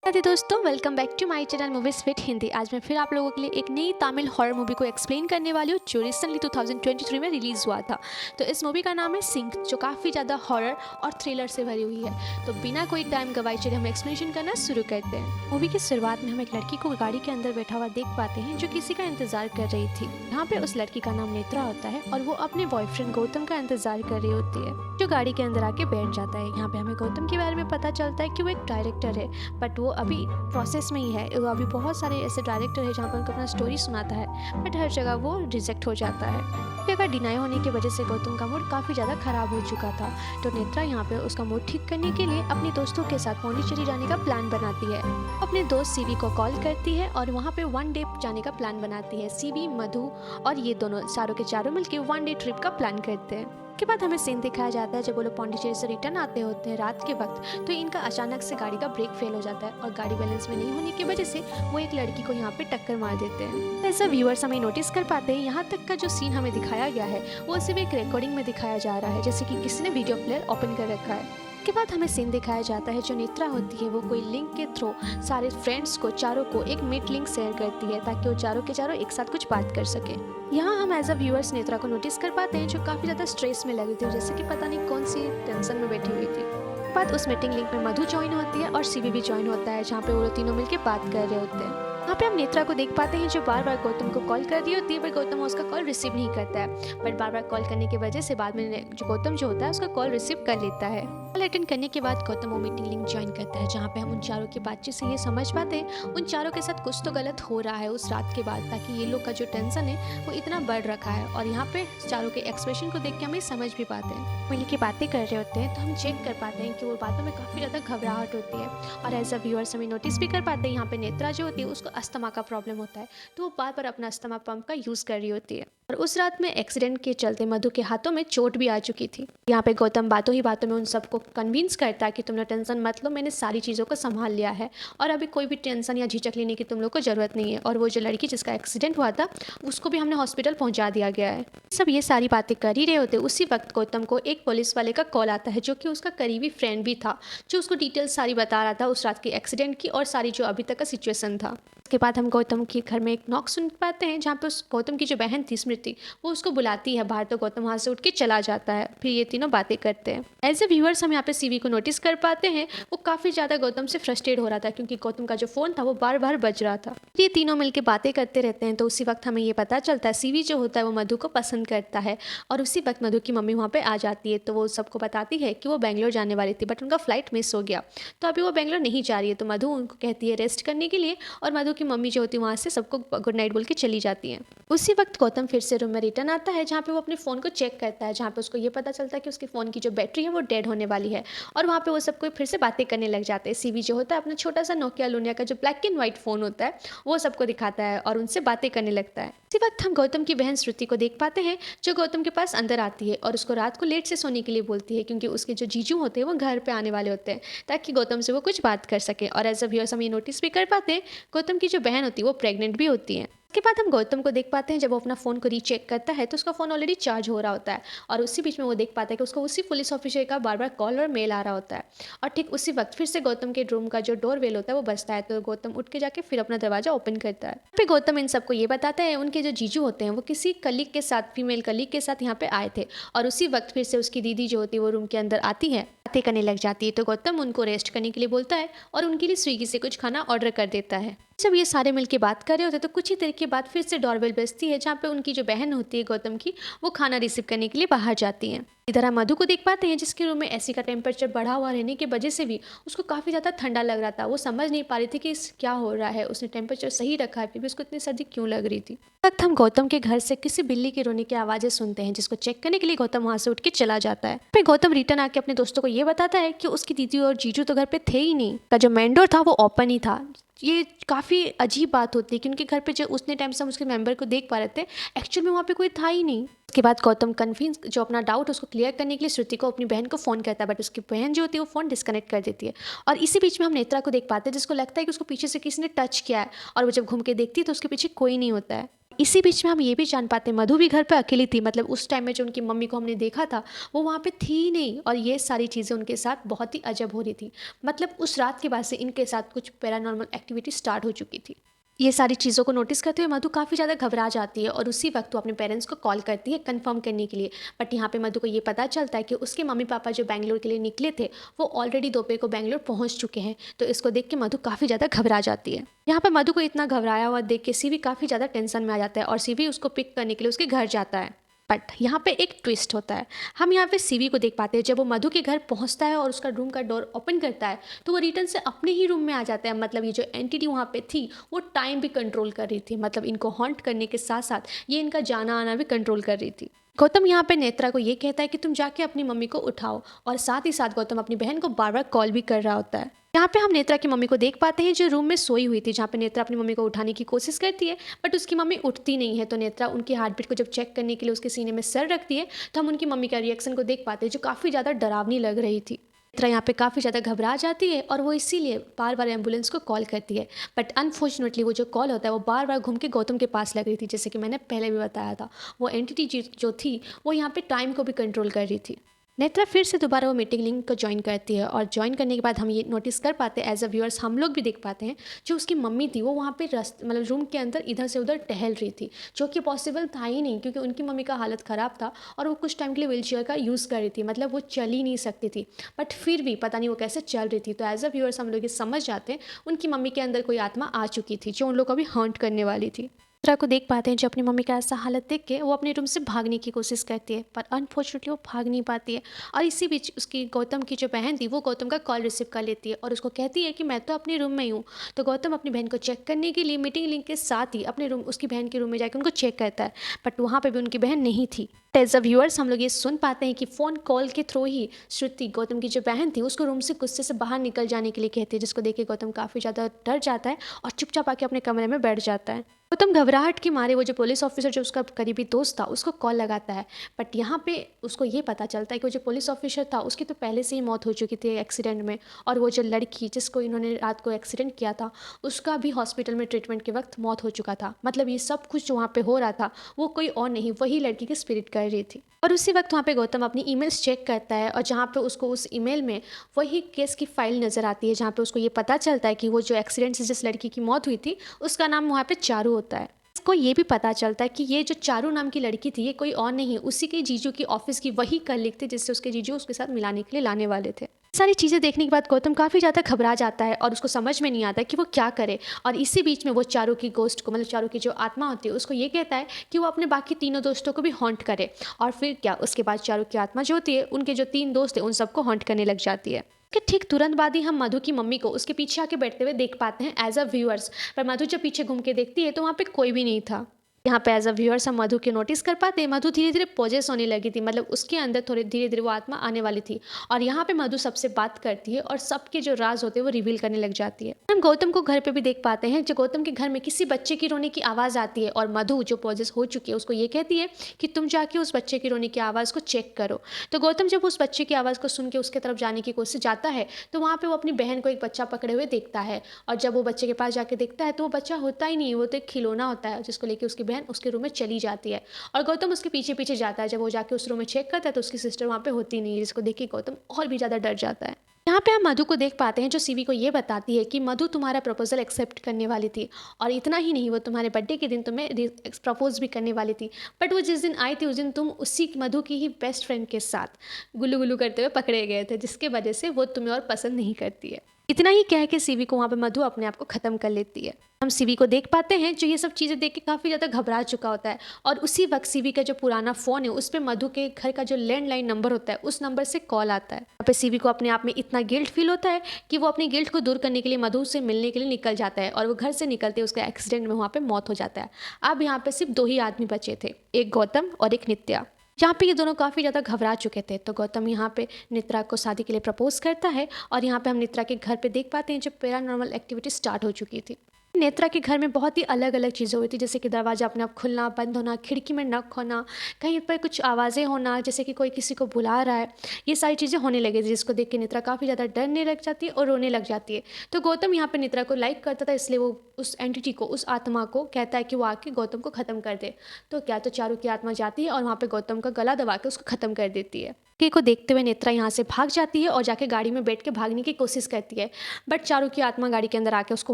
नमस्ते दोस्तों, welcome back to my channel movies fit Hindi. आज मैं फिर आप लोगों के लिए एक नई तमिल हॉरर मूवी को एक्सप्लेन करने वाली हूँ जो रिसेंटली 2023 में रिलीज हुआ था। तो इस मूवी का नाम है सिंक, जो काफ़ी ज़्यादा हॉरर और थ्रिलर से भरी हुई है। तो बिना कोई टाइम गवाए चलिए हम एक्सप्लेनेशन करना शुरू करते हैं। मूवी की शुरुआत में हम एक लड़की को गाड़ी के अंदर बैठा हुआ देख पाते हैं जो किसी का इंतजार कर रही थी। यहाँ पे उस लड़की का नाम नेत्रा होता है और वो अपने बॉयफ्रेंड गौतम का इंतजार कर रही होती है, जो गाड़ी के अंदर आके बैठ जाता है। यहाँ पे हमें गौतम के बारे में पता चलता है कि वो एक डायरेक्टर है, बट वो अभी प्रोसेस में ही है। वो अभी बहुत सारे ऐसे डायरेक्टर है जहाँ पर उनको अपना स्टोरी सुनाता है, बट हर जगह वो रिजेक्ट हो जाता है। जगह डिनाई होने की वजह से गौतम का मूड काफ़ी ज़्यादा खराब हो चुका था। तो नेत्रा यहाँ पे उसका मूड ठीक करने के लिए अपने दोस्तों के साथ पौंडीचेरी जाने का प्लान बनाती है। अपने दोस्त सीवी को कॉल करती है और वहाँ पे 1 डे जाने का प्लान बनाती है। सीवी, मधु और ये दोनों चारों के चारों मिलकर 1 डे ट्रिप का प्लान करते हैं। के बाद हमें सीन दिखाया जाता है जब वो लोग पौंडीचेरी से रिटर्न आते होते हैं रात के वक्त। तो इनका अचानक से गाड़ी का ब्रेक फेल हो जाता है और गाड़ी बैलेंस में नहीं होने की वजह से वो एक लड़की को यहाँ पे टक्कर मार देते हैं। ऐसा व्यूअर्स हमें नोटिस कर पाते हैं। यहाँ तक का जो सीन हमें दिखाया गया है वो सिर्फ एक रिकॉर्डिंग में दिखाया जा रहा है, जैसे कि किसी ने वीडियो प्लेयर ओपन कर रखा है। के बाद हमें सीन दिखाया जाता है जो नेत्रा होती है वो कोई लिंक के थ्रू सारे फ्रेंड्स को चारों को एक मीट लिंक शेयर करती है ताकि वो चारों के चारों एक साथ कुछ बात कर सके। यहाँ हम एज अ व्यूअर्स नेत्रा को नोटिस कर पाते हैं जो काफ़ी ज़्यादा स्ट्रेस में लगी थी, जैसे कि पता नहीं कौन सी टेंशन में बैठी हुई थी। बाद उस मीटिंग लिंक में मधु ज्वाइन होती है और सीवी भी ज्वाइन होता है, जहाँ पे वो लोग तीनों मिलकर बात कर रहे होते हैं। यहाँ पे हम नेत्रा को देख पाते हैं जो बार बार गौतम को कॉल कर रही होती है, पर गौतम उसका कॉल रिसीव नहीं करता है। बट बार बार कॉल करने की वजह से बाद में जो गौतम जो होता है उसका कॉल रिसीव कर लेता है। कॉल अटेंड करने के बाद गौतम वो मीटिंग लिंक ज्वाइन करता है, जहाँ पे हम उन चारों की बातचीत से ये समझ पाते हैं उन चारों के साथ कुछ तो गलत हो रहा है उस रात के बाद, ताकि ये लोग का जो टेंशन है वो इतना बढ़ रखा है। और यहाँ पे चारों के एक्सप्रेशन को देख के हमें समझ भी पाते हैं। मिल की बातें कर रहे होते हैं तो हम चेक कर पाते हैं कि वो बातों में काफ़ी ज़्यादा घबराहट होती है। और एज अ व्यूअर्स हमें नोटिस भी कर पाते हैं यहाँ पे नेत्रा जो होती है उसको अस्थमा का प्रॉब्लम होता है, तो वो बार बार अपना अस्थमा पंप का यूज़ कर रही होती है। और उस रात में एक्सीडेंट के चलते मधु के हाथों में चोट भी आ चुकी थी। यहाँ पे गौतम बातों ही बातों में उन सबको कन्विंस करता है कि तुम लोग टेंशन मत लो, मैंने सारी चीज़ों को संभाल लिया है और अभी कोई भी टेंशन या झिझक लेने की तुम लोग को ज़रूरत नहीं है। और वो जो लड़की जिसका एक्सीडेंट हुआ था उसको भी हमने हॉस्पिटल पहुँचा दिया गया है। सब ये सारी बातें कर ही रहे होते उसी वक्त गौतम को एक पुलिस वाले का कॉल आता है, जो कि उसका करीबी फ्रेंड भी था, जो उसको डिटेल्स सारी बता रहा था उस रात के एक्सीडेंट की और सारी जो अभी तक का सिचुएशन था। उसके बाद हम गौतम के घर में एक नॉक सुन पाते हैं, जहाँ पे उस गौतम की जो बहन थी स्मृति वो उसको बुलाती है बाहर। तो गौतम वहाँ से उठ के चला जाता है, फिर ये तीनों बातें करते हैं। एज ए व्यूअर्स हम यहाँ पे सीवी को नोटिस कर पाते हैं वो काफ़ी ज़्यादा गौतम से फ्रस्ट्रेट हो रहा था, क्योंकि गौतम का जो फ़ोन था वो बार बार बज रहा था। ये तीनों मिलकर बातें करते रहते हैं। तो उसी वक्त हमें ये पता चलता है सीवी जो होता है वो मधु को पसंद करता है। और उसी वक्त मधु की मम्मी वहाँ पे आ जाती है, तो वो सबको बताती है कि वो बेंगलोर जाने वाली थी बट उनका फ्लाइट मिस हो गया, तो अभी वो बेंगलोर नहीं जा रही है। तो मधु उनको कहती है रेस्ट करने के लिए, और मधु की मम्मी जो होती है वहाँ से सबको गुड नाइट बोल के चली जाती है। उसी वक्त गौतम फिर से रूम में रिटर्न आता है, जहाँ पे वो अपने फ़ोन को चेक करता है, जहाँ पे उसको ये पता चलता है कि उसके फ़ोन की जो बैटरी है वो डेड होने वाली है। और वहाँ पे वो सबको फिर से बातें करने लग जाते हैं। सीवी जो होता है अपना छोटा सा नोकिया लूनिया का जो ब्लैक एंड व्हाइट फ़ोन होता है वो सबको दिखाता है और उनसे बातें करने लगता है। इसी वक्त हम गौतम की बहन श्रुति को देख पाते हैं, जो गौतम के पास अंदर आती है और उसको रात को लेट से सोने के लिए बोलती है, क्योंकि उसके जो जीजू होते हैं वो घर पे आने वाले होते हैं, ताकि गौतम से वो कुछ बात कर सके। और एज अ व्यूअर्स हम ये नोटिस भी कर पाते हैं गौतम की जो बहन होती है वो प्रेग्नेंट भी होती है। उसके बाद हम गौतम को देख पाते हैं जब वो अपना फ़ोन को रीचेक करता है तो उसका फ़ोन ऑलरेडी चार्ज हो रहा होता है। और उसी बीच में वो देख पाता है कि उसको उसी पुलिस ऑफिसर का बार बार कॉल और मेल आ रहा होता है। और ठीक उसी वक्त फिर से गौतम के रूम का जो डोर बेल होता है वो बजता है, तो गौतम उठ के जाके फिर अपना दरवाजा ओपन करता है। फिर गौतम इन सबको ये बताता है उनके जो जीजू होते हैं वो किसी कलीग के साथ, फीमेल कलीग के साथ यहाँ पे आए थे। और उसी वक्त फिर से उसकी दीदी जो होती है वो रूम के अंदर आती है, बातें करने लग जाती है। तो गौतम उनको रेस्ट करने के लिए बोलता है और उनके लिए स्विगी से कुछ खाना ऑर्डर कर देता है। जब ये सारे मिलके बात कर रहे होते तो कुछ ही देर के बाद फिर से डोरबेल बजती है, जहाँ पे उनकी जो बहन होती है गौतम की वो खाना रिसीव करने के लिए बाहर जाती हैं। इधर हम मधु को देख पाते हैं जिसके रूम में एसी का टेम्परेचर बढ़ा हुआ रहने की वजह से भी उसको काफ़ी ज़्यादा ठंडा लग रहा था। वो समझ नहीं पा रही थी कि क्या हो रहा है, उसने टेम्परेचर सही रखा है फिर भी उसको इतनी सर्दी क्यों लग रही थी। इस वक्त हम गौतम के घर से किसी बिल्ली की रोने की आवाज़ें सुनते हैं, जिसको चेक करने के लिए गौतम वहाँ से उठ के चला जाता है। फिर गौतम रिटर्न आके अपने दोस्तों को ये बताता है कि उसकी दीदी और जीजू तो घर पे थे ही नहीं, का जो मेन डोर था वो ओपन ही था। ये काफ़ी अजीब बात होती है कि उनके घर पे जो उतने टाइम से हम उसके मेंबर को देख पा रहे थे एक्चुअल में वहाँ पे कोई था ही नहीं। उसके बाद गौतम कन्फ्यूज जो अपना डाउट उसको क्लियर करने के लिए श्रुति को अपनी बहन को फ़ोन करता है, बट उसकी बहन जो होती है वो फ़ोन डिस्कनेक्ट कर देती है। और इसी बीच में हम नेत्रा को देख पाते हैं जिसको लगता है कि उसको पीछे से किसी ने टच किया है, और वो जब घूम के देखती है तो उसके पीछे कोई नहीं होता है। इसी बीच में हम ये भी जान पाते हैं मधु भी घर पे अकेली थी, मतलब उस टाइम में जो उनकी मम्मी को हमने देखा था वो वहाँ पे थी ही नहीं, और ये सारी चीज़ें उनके साथ बहुत ही अजब हो रही थी। मतलब उस रात के बाद से इनके साथ कुछ पैरानॉर्मल एक्टिविटी स्टार्ट हो चुकी थी। ये सारी चीज़ों को नोटिस करते हुए मधु काफ़ी ज़्यादा घबरा जाती है और उसी वक्त वो अपने पेरेंट्स को कॉल करती है कंफर्म करने के लिए। बट यहाँ पे मधु को ये पता चलता है कि उसके मम्मी पापा जो बैंगलोर के लिए निकले थे वो ऑलरेडी दोपहर को बैंगलोर पहुँच चुके हैं। तो इसको देख के मधु काफ़ी ज़्यादा घबरा जाती है। यहाँ पर मधु को इतना घबराया हुआ देख के सीवी काफ़ी ज़्यादा टेंशन में आ जाता है और सीवी उसको पिक करने के लिए उसके घर जाता है। बट यहाँ पे एक ट्विस्ट होता है। हम यहाँ पे सीवी को देख पाते हैं जब वो मधु के घर पहुँचता है और उसका रूम का डोर ओपन करता है तो वो रिटर्न से अपने ही रूम में आ जाता है। मतलब ये जो एंटिटी वहाँ पे थी वो टाइम भी कंट्रोल कर रही थी, मतलब इनको हॉन्ट करने के साथ साथ ये इनका जाना आना भी कंट्रोल कर रही थी। गौतम यहाँ पे नेत्रा को ये कहता है कि तुम जाके अपनी मम्मी को उठाओ, और साथ ही साथ गौतम अपनी बहन को बार बार कॉल भी कर रहा होता है। यहाँ पे हम नेत्रा की मम्मी को देख पाते हैं जो रूम में सोई हुई थी, जहाँ पे नेत्रा अपनी मम्मी को उठाने की कोशिश करती है बट उसकी मम्मी उठती नहीं है। तो नेत्रा उनकी हार्ट बीट को जब चेक करने के लिए उसके सीने में सर रखती है तो हम उनकी मम्मी का रिएक्शन को देख पाते हैं जो काफ़ी ज़्यादा डरावनी लग रही थी। नेत्रा यहाँ पे काफ़ी ज़्यादा घबरा जाती है और वो इसीलिए बार बार एम्बुलेंस को कॉल करती है। बट अनफॉर्चुनेटली वो जो कॉल होता है वो बार बार घूम के गौतम के पास लग रही थी, जैसे कि मैंने पहले भी बताया था। वो एंटिटी जो थी वो यहाँ पे टाइम को भी कंट्रोल कर रही थी। नेत्रा फिर से दोबारा वो मीटिंग लिंक को ज्वाइन करती है और ज्वाइन करने के बाद हम ये नोटिस कर पाते हैं, एज अ व्यूअर्स हम लोग भी देख पाते हैं जो उसकी मम्मी थी वो वहाँ पे मतलब रूम के अंदर इधर से उधर टहल रही थी, जो कि पॉसिबल था ही नहीं क्योंकि उनकी मम्मी का हालत ख़राब था और वो कुछ टाइम के लिए व्हीलचेयर का यूज़ कर रही थी, मतलब वो चल ही नहीं सकती थी। बट फिर भी पता नहीं वो कैसे चल रही थी। तो एज अ व्यूअर्स हम लोग ये समझ जाते हैं उनकी मम्मी के अंदर कोई आत्मा आ चुकी थी जो उन लोग को भी हॉन्ट करने वाली थी। नेत्रा को देख पाते हैं जो अपनी मम्मी का ऐसा हालत देख के वो अपने रूम से भागने की कोशिश करती है, पर अनफॉर्चुनेटली वो भाग नहीं पाती है। और इसी बीच उसकी गौतम की जो बहन थी वो गौतम का कॉल रिसीव कर लेती है और उसको कहती है कि मैं तो अपने रूम में ही हूँ। तो गौतम अपनी बहन को चेक करने के लिए मीटिंग लिंक के साथ ही अपने रूम उसकी बहन के रूम में जाकर उनको चेक करता है, बट वहाँ पर भी उनकी बहन नहीं थी। एज अ व्यूअर्स हम लोग ये सुन पाते हैं कि फ़ोन कॉल के थ्रू ही श्रुति गौतम की जो बहन थी उसको रूम से गुस्से से बाहर निकल जाने के लिए कहती है, जिसको देख के गौतम काफ़ी ज़्यादा डर जाता है और चुपचाप आके अपने कमरे में बैठ जाता है। गौतम घबराहट के मारे वो जो पुलिस ऑफिसर जो उसका करीबी दोस्त था उसको कॉल लगाता है, बट यहाँ पे उसको ये पता चलता है कि वो जो पुलिस ऑफिसर था उसकी तो पहले से ही मौत हो चुकी थी एक्सीडेंट में, और वो जो लड़की जिसको इन्होंने रात को एक्सीडेंट किया था उसका भी हॉस्पिटल में ट्रीटमेंट के वक्त मौत हो चुका था। मतलब ये सब कुछ जो वहाँ पे हो रहा था वो कोई और नहीं, वही लड़की की स्पिरिट कर रही थी। और उसी वक्त वहाँ पे गौतम अपनी ईमेल्स चेक करता है और जहाँ पे उसको उस ईमेल में वही केस की फाइल नज़र आती है, जहाँ पे उसको ये पता चलता है कि वो जो एक्सीडेंट से जिस लड़की की मौत हुई थी उसका नाम वहाँ पे चारू होता है। इसको ये भी पता चलता है कि ये जो चारू नाम की लड़की थी ये कोई और नहीं, उसी के जीजू की ऑफिस की वही कलीग थी जिससे उसके जीजू उसके साथ मिलाने के लिए लाने वाले थे। सारी चीज़ें देखने के बाद गौतम काफ़ी ज़्यादा घबरा जाता है और उसको समझ में नहीं आता कि वो क्या करे। और इसी बीच में वो चारू की गोस्ट को, मतलब चारू की जो आत्मा होती है उसको ये कहता है कि वो अपने बाकी तीनों दोस्तों को भी हॉन्ट करे। और फिर क्या, उसके बाद चारू की आत्मा जो होती है उनके जो 3 दोस्त हैं उन सबको हॉन्ट करने लग जाती है। कि ठीक तुरंत बाद ही हम मधु की मम्मी को उसके पीछे आके बैठते हुए देख पाते हैं एज अ व्यूअर्स। पर मधु जब पीछे घूम के देखती है तो वहाँ पे कोई भी नहीं था। यहाँ पे एज अ व्यूअर्स हम मधु के नोटिस कर पाते हैं मधु धीरे धीरे पोजेस होने लगी थी, मतलब उसके अंदर थोड़े धीरे धीरे वो आत्मा आने वाली थी। और यहाँ पे मधु सबसे बात करती है और सबके जो राज होते हैं वो रिवील करने लग जाती है। हम गौतम को घर पे भी देख पाते हैं, जो गौतम के घर में किसी बच्चे की रोने की आवाज़ आती है और मधु जो पोजेस हो चुकी है उसको ये कहती है कि तुम जाके उस बच्चे की रोने की आवाज़ को चेक करो। तो गौतम जब उस बच्चे की आवाज़ को सुन के उसके तरफ जाने की कोशिश जाता है तो वहाँ पर वो अपनी बहन को एक बच्चा पकड़े हुए देखता है, और जब वो बच्चे के पास जाके देखता है तो वो बच्चा होता ही नहीं, वो तो एक खिलौना होता है जिसको लेके उसकी बहन उसके रूम में चली जाती है। और गौतम उसके पीछे पीछे जाता है। जब वो जाके उस रूम में चेक करता है तो उसकी सिस्टर वहाँ पे होती नहीं है, जिसको देख के गौतम और भी ज़्यादा डर जाता है। यहाँ पे हम मधु को देख पाते हैं जो सीवी को ये बताती है कि मधु तुम्हारा प्रपोजल एक्सेप्ट करने वाली थी, और इतना ही नहीं वो तुम्हारे बर्थडे के दिन तुम्हें प्रपोज भी करने वाली थी। बट वो जिस दिन आई थी उस दिन तुम उसी मधु की ही बेस्ट फ्रेंड के साथ गुल्लू गुल्लू करते हुए पकड़े गए थे, जिसके वजह से वो तुम्हें और पसंद नहीं करती है। इतना ही कह के सीवी को वहाँ पे मधु अपने आप को ख़त्म कर लेती है। हम सीवी को देख पाते हैं जो ये सब चीज़ें देख के काफ़ी ज़्यादा घबरा चुका होता है, और उसी वक्त सीवी का जो पुराना फ़ोन है उस पर मधु के घर का जो लैंडलाइन नंबर होता है उस नंबर से कॉल आता है। यहाँ पे सीवी को अपने आप में इतना गिल्ट फील होता है कि वो अपनी गिल्ट को दूर करने के लिए मधु से मिलने के लिए निकल जाता है, और वो घर से निकलते उसका एक्सीडेंट में वहाँ पर मौत हो जाता है। अब यहाँ पर सिर्फ 2 ही आदमी बचे थे, एक गौतम और एक नित्या। जहाँ पे ये दोनों काफ़ी ज़्यादा घबरा चुके थे। तो गौतम यहाँ पे नेत्रा को शादी के लिए प्रपोज करता है, और यहाँ पे हम नेत्रा के घर पे देख पाते हैं जब पैरानॉर्मल एक्टिविटी स्टार्ट हो चुकी थी। नेत्रा के घर में बहुत ही अलग अलग चीज़ें हुई थी, जैसे कि दरवाज़ा अपने आप खुलना बंद होना, खिड़की में नॉक होना, कहीं पर कुछ आवाज़ें होना जैसे कि कोई किसी को बुला रहा है। ये सारी चीज़ें होने लगी थी, जिसको देख के नेत्रा काफ़ी ज़्यादा डरने लग जाती है और रोने लग जाती है। तो गौतम यहाँ पे नेत्रा को लाइक करता था, इसलिए वो उस एंटिटी को, उस आत्मा को कहता है कि वो आके गौतम को ख़त्म कर दे। तो क्या, तो चारू की आत्मा जाती है और वहाँ पे गौतम का गला दबा के उसको ख़त्म कर देती है। के को देखते हुए नेत्रा यहाँ से भाग जाती है और जाके गाड़ी में बैठ के भागने की कोशिश करती है, बट चारू की आत्मा गाड़ी के अंदर आके उसको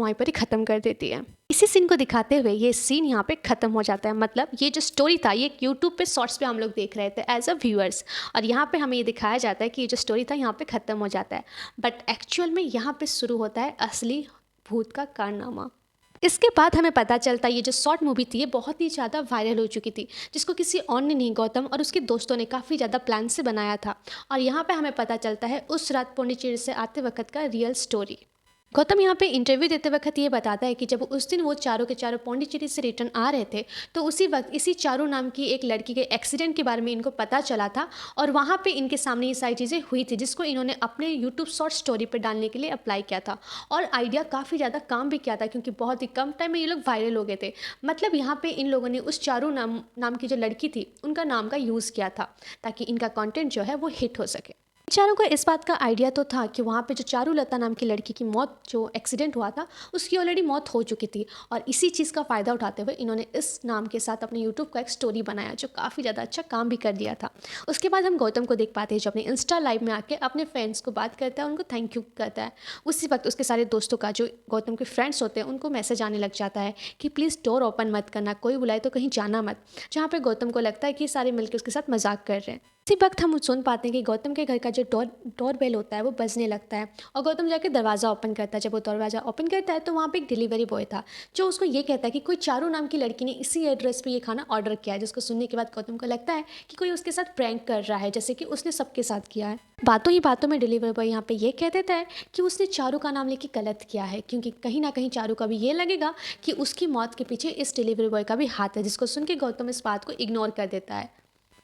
वहीं पर ही ख़त्म कर देती है। इसी सीन को दिखाते हुए ये सीन यहाँ पे ख़त्म हो जाता है। मतलब ये जो स्टोरी था ये यूट्यूब पे शॉर्ट्स पे हम लोग देख रहे थे एज अ व्यूअर्स, और यहाँ पे हमें ये दिखाया जाता है कि ये जो स्टोरी था यहाँ पे ख़त्म हो जाता है, बट एक्चुअल में यहाँ पे शुरू होता है असली भूत का कारनामा। इसके बाद हमें पता चलता है ये जो शॉर्ट मूवी थी ये बहुत ही ज़्यादा वायरल हो चुकी थी, जिसको किसी और ने नहीं, गौतम और उसके दोस्तों ने काफ़ी ज़्यादा प्लान से बनाया था। और यहाँ पे हमें पता चलता है उस रात पौंडीचेरी से आते वक्त का रियल स्टोरी। गौतम यहाँ पे इंटरव्यू देते वक्त ये बताता है कि जब उस दिन वो चारों के चारों पौंडीचेरी से रिटर्न आ रहे थे, तो उसी वक्त इसी चारू नाम की एक लड़की के एक्सीडेंट के बारे में इनको पता चला था, और वहाँ पे इनके सामने ये सारी चीज़ें हुई थी, जिसको इन्होंने अपने यूट्यूब शॉर्ट स्टोरी पे डालने के लिए अप्लाई किया था। और आइडिया काफ़ी ज़्यादा काम भी किया था, क्योंकि बहुत ही कम टाइम में ये लोग वायरल हो गए थे। मतलब यहाँ पे इन लोगों ने उस चारू नाम की जो लड़की थी उनका नाम का यूज़ किया था, ताकि इनका कॉन्टेंट जो है वो हिट हो सके। चारों को इस बात का आइडिया तो था कि वहाँ पे जो चारुलता नाम की लड़की की मौत, जो एक्सीडेंट हुआ था, उसकी ऑलरेडी मौत हो चुकी थी, और इसी चीज़ का फ़ायदा उठाते हुए इन्होंने इस नाम के साथ अपने यूट्यूब का एक स्टोरी बनाया, जो काफ़ी ज़्यादा अच्छा काम भी कर दिया था। उसके बाद हम गौतम को देख पाते हैं जो अपने इंस्टा लाइव में आके अपने फ्रेंड्स को बात करता है, उनको थैंक यू करता है। उसी वक्त उसके सारे दोस्तों का, जो गौतम के फ्रेंड्स होते हैं, उनको मैसेज आने लग जाता है कि प्लीज़ डोर ओपन मत करना, कोई बुलाए तो कहीं जाना मत। जहाँ पर गौतम को लगता है कि सारे मिलकर उसके साथ मजाक कर रहे हैं। इसी वक्त हम सुन पाते हैं कि गौतम के घर का जो डोर बेल होता है वो बजने लगता है, और गौतम जाके दरवाज़ा ओपन करता है। जब वो दरवाज़ा ओपन करता है तो वहाँ पे एक डिलीवरी बॉय था, जो उसको ये कहता है कि कोई चारू नाम की लड़की ने इसी एड्रेस पे ये खाना ऑर्डर किया है। जिसको सुनने के बाद गौतम को लगता है कि कोई उसके साथ प्रैंक कर रहा है, जैसे कि उसने सबके साथ किया है। बातों ही बातों में डिलीवरी बॉय यहाँ पे ये कह देता है कि उसने चारू का नाम लेके गलत किया है, क्योंकि कहीं ना कहीं चारू का भी ये लगेगा कि उसकी मौत के पीछे इस डिलीवरी बॉय का भी हाथ है। जिसको सुन के गौतम इस बात को इग्नोर कर देता है।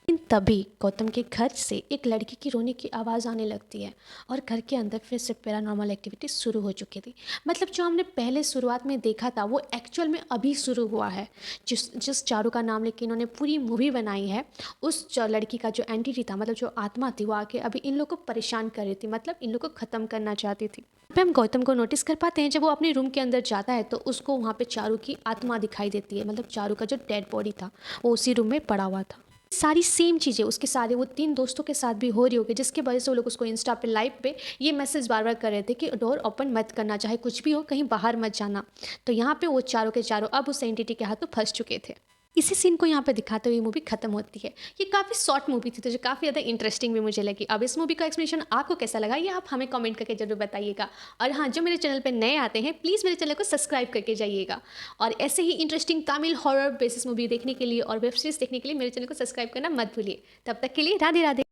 लेकिन तभी गौतम के घर से एक लड़की की रोने की आवाज़ आने लगती है, और घर के अंदर फिर से पैरानॉर्मल एक्टिविटी शुरू हो चुकी थी। मतलब जो हमने पहले शुरुआत में देखा था वो एक्चुअल में अभी शुरू हुआ है। जिस चारू का नाम लेके इन्होंने पूरी मूवी बनाई है, उस लड़की का जो एंटिटी था, मतलब जो आत्मा थी, वो आके अभी इन लोग को परेशान कर रही थी, मतलब इन लोग को ख़त्म करना चाहती थी। पे हम गौतम को नोटिस कर पाते हैं, जब वो अपने रूम के अंदर जाता है तो उसको वहाँ पे चारू की आत्मा दिखाई देती है। मतलब चारू का जो डेड बॉडी था वो उसी रूम में पड़ा हुआ था। सारी सेम चीज़ें उसके सारे वो 3 दोस्तों के साथ भी हो रही होगी, जिसकी वजह से वो लोग उसको इंस्टा पे लाइव पे ये मैसेज बार बार कर रहे थे कि डोर ओपन मत करना, चाहे कुछ भी हो, कहीं बाहर मत जाना। तो यहाँ पे वो चारों के चारों अब उस एंटिटी के हाथों फंस चुके थे। इसी सीन को यहाँ पे दिखाते हुए मूवी खत्म होती है। ये काफ़ी शॉर्ट मूवी थी, तो जो काफ़ी ज़्यादा इंटरेस्टिंग भी मुझे लगी। अब इस मूवी का एक्सप्लेनेशन आपको कैसा लगा ये आप हमें कमेंट करके जरूर बताइएगा। और हाँ, जो मेरे चैनल पे नए आते हैं प्लीज़ मेरे चैनल को सब्सक्राइब करके जाइएगा, और ऐसे ही interesting Tamil horror basis movie देखने के लिए और वेब सीरीज़ देखने के लिए मेरे चैनल को सब्सक्राइब करना मत भूलिए। तब तक के लिए राधे राधे।